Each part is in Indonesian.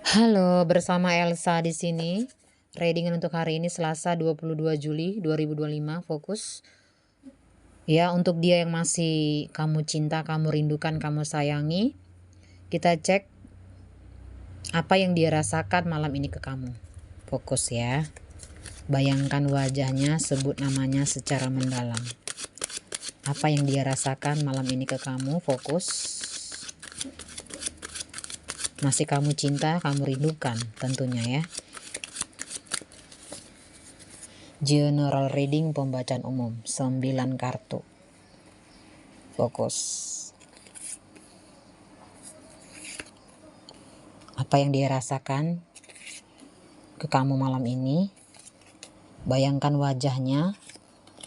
Halo, bersama Elsa di sini. Readingan untuk hari ini Selasa 22 Juli 2025. Fokus. Ya, untuk dia yang masih kamu cinta, kamu rindukan, kamu sayangi, kita cek apa yang dia rasakan malam ini ke kamu. Fokus ya. Bayangkan wajahnya, sebut namanya secara mendalam. Apa yang dia rasakan malam ini ke kamu. Fokus. Masih kamu cinta, kamu rindukan tentunya ya. General reading pembacaan umum 9 kartu. Fokus. Apa yang dia rasakan ke kamu malam ini? Bayangkan wajahnya,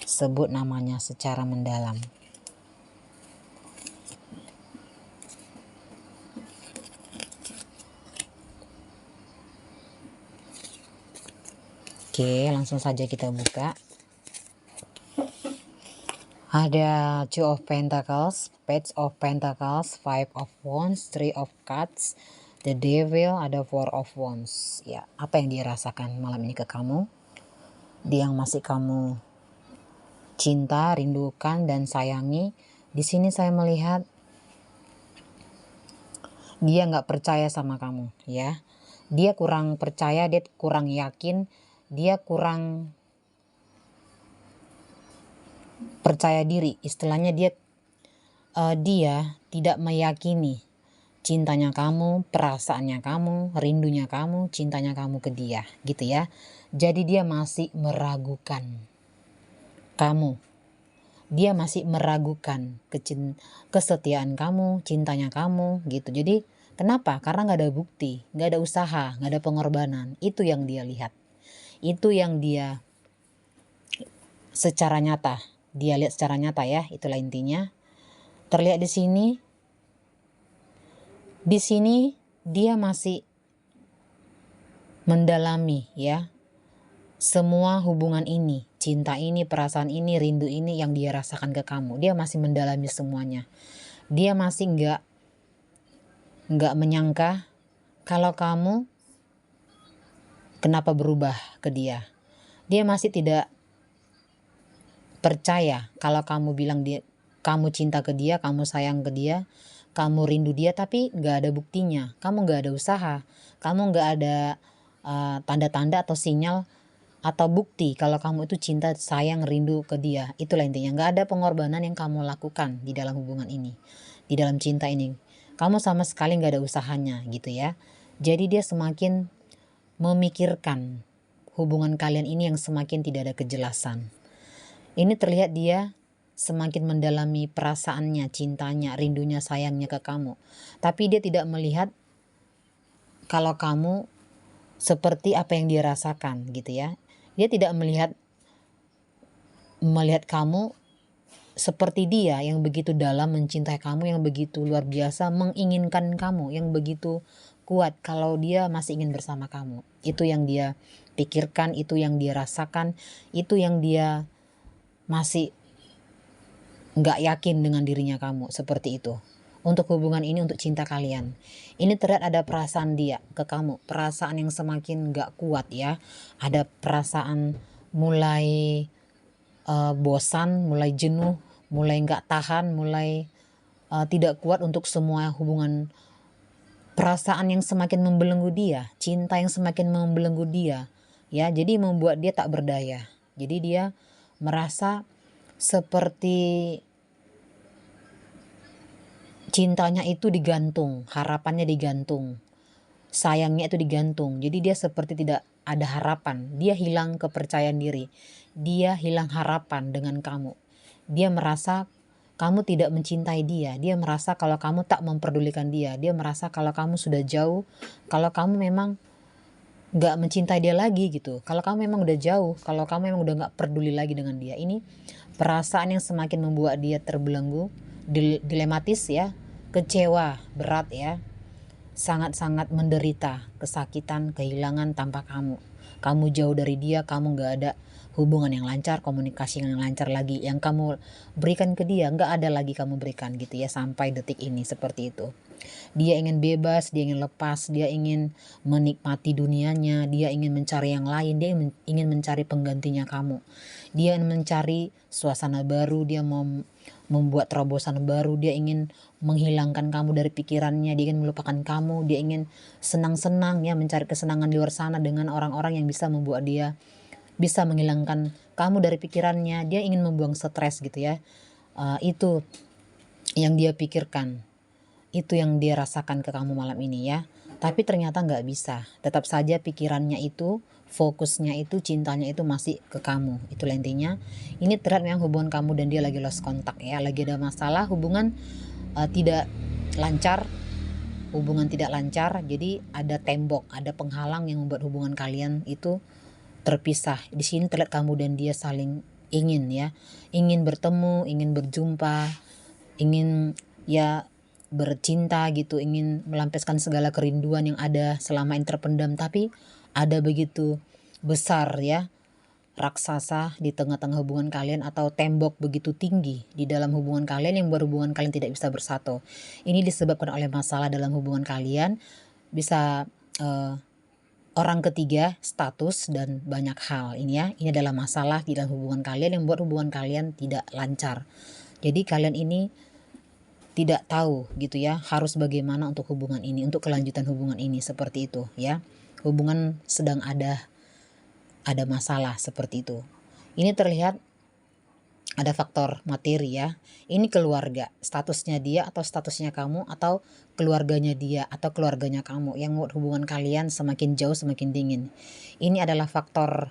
sebut namanya secara mendalam. Oke, langsung saja kita buka. Ada Two of Pentacles, Page of Pentacles, Five of Wands, Three of Cups, The Devil, ada Four of Wands. Ya, apa yang dia rasakan malam ini ke kamu? Dia yang masih kamu cinta, rindukan, dan sayangi. Di sini saya melihat dia nggak percaya sama kamu, ya. Dia kurang percaya, dia kurang yakin, dia kurang percaya diri. Istilahnya dia tidak meyakini cintanya kamu, perasaannya kamu, rindunya kamu, cintanya kamu ke dia, gitu ya. Jadi dia masih meragukan kamu. Dia masih meragukan kesetiaan kamu, cintanya kamu, gitu. Jadi kenapa? Karena nggak ada bukti, nggak ada usaha, nggak ada pengorbanan. Itu yang dia lihat. Itu yang dia secara nyata. Dia lihat secara nyata ya, itulah intinya. Terlihat di sini. Di sini dia masih mendalami ya. Semua hubungan ini, cinta ini, perasaan ini, rindu ini yang dia rasakan ke kamu. Dia masih mendalami semuanya. Dia masih nggak menyangka kalau kamu kenapa berubah ke dia. Dia masih tidak percaya kalau kamu bilang kamu cinta ke dia, kamu sayang ke dia, kamu rindu dia, tapi nggak ada buktinya. Kamu nggak ada usaha, kamu nggak ada tanda-tanda atau sinyal atau bukti kalau kamu itu cinta, sayang, rindu ke dia. Itulah intinya. Nggak ada pengorbanan yang kamu lakukan di dalam hubungan ini, di dalam cinta ini. Kamu sama sekali nggak ada usahanya gitu ya. Jadi dia semakin memikirkan hubungan kalian ini yang semakin tidak ada kejelasan. Ini terlihat dia semakin mendalami perasaannya, cintanya, rindunya, sayangnya ke kamu. Tapi dia tidak melihat kalau kamu seperti apa yang dia rasakan gitu ya. Dia tidak melihat kamu seperti dia yang begitu dalam mencintai kamu, yang begitu luar biasa menginginkan kamu, yang begitu kuat kalau dia masih ingin bersama kamu. Itu yang dia pikirkan, itu yang dia rasakan, itu yang dia masih nggak yakin dengan dirinya kamu, seperti itu. Untuk hubungan ini, untuk cinta kalian, ini terlihat ada perasaan dia ke kamu, perasaan yang semakin nggak kuat ya. Ada perasaan mulai bosan, mulai jenuh, mulai nggak tahan, mulai tidak kuat untuk semua hubungan. Perasaan yang semakin membelenggu dia, cinta yang semakin membelenggu dia ya. Jadi membuat dia tak berdaya. Jadi dia merasa seperti cintanya itu digantung, harapannya digantung, sayangnya itu digantung. Jadi dia seperti tidak ada harapan. Dia hilang kepercayaan diri, dia hilang harapan dengan kamu. Dia merasa kamu tidak mencintai dia. Dia merasa kalau kamu tak memperdulikan dia. Dia merasa kalau kamu sudah jauh, kalau kamu memang gak mencintai dia lagi gitu. Kalau kamu memang udah jauh, kalau kamu memang udah gak peduli lagi dengan dia. Ini perasaan yang semakin membuat dia terbelenggu, dilematis ya, kecewa, berat ya, sangat-sangat menderita, kesakitan, kehilangan tanpa kamu. Kamu jauh dari dia, kamu gak ada hubungan yang lancar, komunikasi yang lancar lagi. Yang kamu berikan ke dia, gak ada lagi kamu berikan gitu ya, sampai detik ini seperti itu. Dia ingin bebas, dia ingin lepas, dia ingin menikmati dunianya, dia ingin mencari yang lain, dia ingin mencari penggantinya kamu. Dia ingin mencari suasana baru, dia mau membuat terobosan baru, dia ingin menghilangkan kamu dari pikirannya, dia ingin melupakan kamu, dia ingin senang-senang ya, mencari kesenangan di luar sana dengan orang-orang yang bisa membuat dia bisa menghilangkan kamu dari pikirannya. Dia ingin membuang stres gitu ya. Itu yang dia pikirkan, itu yang dia rasakan ke kamu malam ini ya. Tapi ternyata nggak bisa, tetap saja pikirannya itu, fokusnya itu, cintanya itu masih ke kamu. Itu intinya. Ini terlihat memang hubungan kamu dan dia lagi lost kontak ya, lagi ada masalah, hubungan tidak lancar, hubungan tidak lancar. Jadi ada tembok, ada penghalang yang membuat hubungan kalian itu terpisah. Di sini terlihat kamu dan dia saling ingin ya, ingin bertemu, ingin berjumpa, ingin ya bercinta gitu, ingin melampiaskan segala kerinduan yang ada selama ini terpendam. Tapi ada begitu besar ya raksasa di tengah-tengah hubungan kalian, atau tembok begitu tinggi di dalam hubungan kalian yang membuat hubungan kalian tidak bisa bersatu. Ini disebabkan oleh masalah dalam hubungan kalian, bisa orang ketiga, status, dan banyak hal. Ini ya, ini adalah masalah di dalam hubungan kalian yang membuat hubungan kalian tidak lancar. Jadi kalian ini tidak tahu gitu ya, harus bagaimana untuk hubungan ini, untuk kelanjutan hubungan ini, seperti itu ya. Hubungan sedang ada masalah seperti itu. Ini terlihat ada faktor materi ya. Ini keluarga, statusnya dia atau statusnya kamu, atau keluarganya dia atau keluarganya kamu yang membuat hubungan kalian semakin jauh, semakin dingin. Ini adalah faktor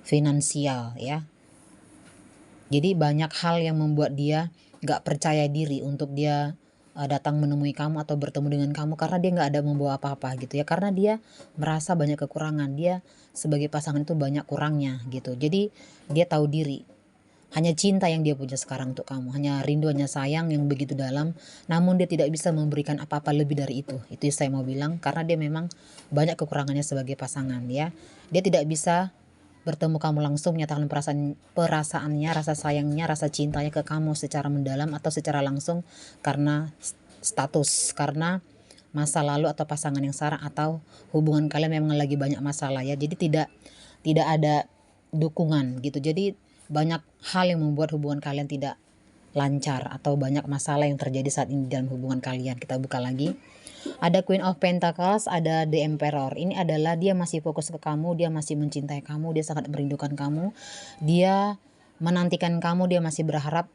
finansial ya. Jadi banyak hal yang membuat dia gak percaya diri untuk dia datang menemui kamu atau bertemu dengan kamu, karena dia gak ada membawa apa-apa gitu ya, karena dia merasa banyak kekurangan. Dia sebagai pasangan itu banyak kurangnya gitu. Jadi dia tahu diri, hanya cinta yang dia punya sekarang untuk kamu, hanya rindu, hanya sayang yang begitu dalam, namun dia tidak bisa memberikan apa-apa lebih dari itu. Itu yang saya mau bilang, karena dia memang banyak kekurangannya sebagai pasangan ya. Dia tidak bisa bertemu kamu langsung, menyatakan perasaannya, rasa sayangnya, rasa cintanya ke kamu secara mendalam atau secara langsung, karena status, karena masa lalu atau pasangan yang salah, atau hubungan kalian memang lagi banyak masalah ya. Jadi tidak ada dukungan gitu. Jadi banyak hal yang membuat hubungan kalian tidak lancar, atau banyak masalah yang terjadi saat ini dalam hubungan kalian. Kita buka lagi. Ada Queen of Pentacles, ada The Emperor. Ini adalah dia masih fokus ke kamu, dia masih mencintai kamu, dia sangat merindukan kamu, dia menantikan kamu, dia masih berharap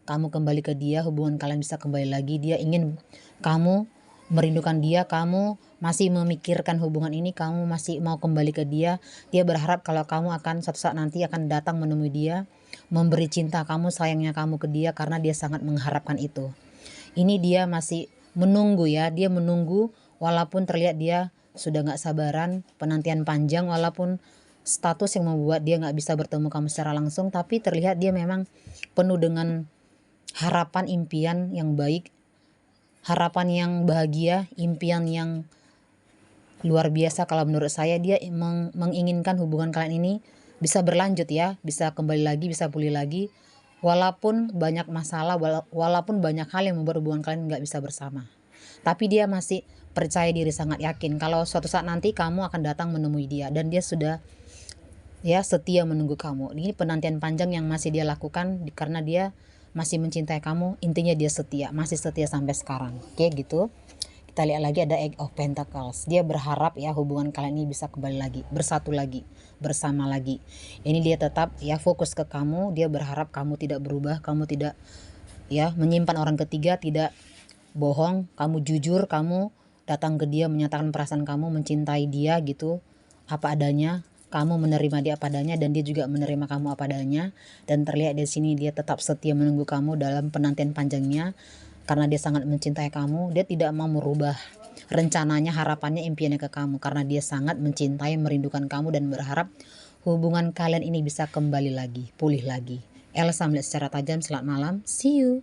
kamu kembali ke dia, hubungan kalian bisa kembali lagi. Dia ingin kamu merindukan dia, kamu masih memikirkan hubungan ini, kamu masih mau kembali ke dia. Dia berharap kalau kamu akan suatu saat nanti akan datang menemui dia, memberi cinta kamu, sayangnya kamu ke dia, karena dia sangat mengharapkan itu. Ini dia masih menunggu ya, dia menunggu walaupun terlihat dia sudah gak sabaran, penantian panjang, walaupun status yang membuat dia gak bisa bertemu kamu secara langsung, tapi terlihat dia memang penuh dengan harapan, impian yang baik, harapan yang bahagia, impian yang luar biasa. Kalau menurut saya dia menginginkan hubungan kalian ini bisa berlanjut ya, bisa kembali lagi, bisa pulih lagi, walaupun banyak masalah, walaupun banyak hal yang membuat hubungan kalian gak bisa bersama. Tapi dia masih percaya diri, sangat yakin kalau suatu saat nanti kamu akan datang menemui dia, dan dia sudah ya setia menunggu kamu. Ini penantian panjang yang masih dia lakukan karena dia masih mencintai kamu. Intinya dia setia, masih setia sampai sekarang. Oke gitu. Kita lihat lagi, ada Eight of Pentacles. Dia berharap ya hubungan kalian ini bisa kembali lagi, bersatu lagi, bersama lagi. Ini dia tetap ya fokus ke kamu. Dia berharap kamu tidak berubah, kamu tidak ya menyimpan orang ketiga, tidak bohong, kamu jujur, kamu datang ke dia menyatakan perasaan kamu, mencintai dia gitu apa adanya. Kamu menerima dia apa adanya, dan dia juga menerima kamu apa adanya. Dan terlihat di sini dia tetap setia menunggu kamu dalam penantian panjangnya, karena dia sangat mencintai kamu. Dia tidak mau merubah rencananya, harapannya, impiannya ke kamu, karena dia sangat mencintai, merindukan kamu, dan berharap hubungan kalian ini bisa kembali lagi, pulih lagi. Elsa melihat secara tajam. Selamat malam, see you.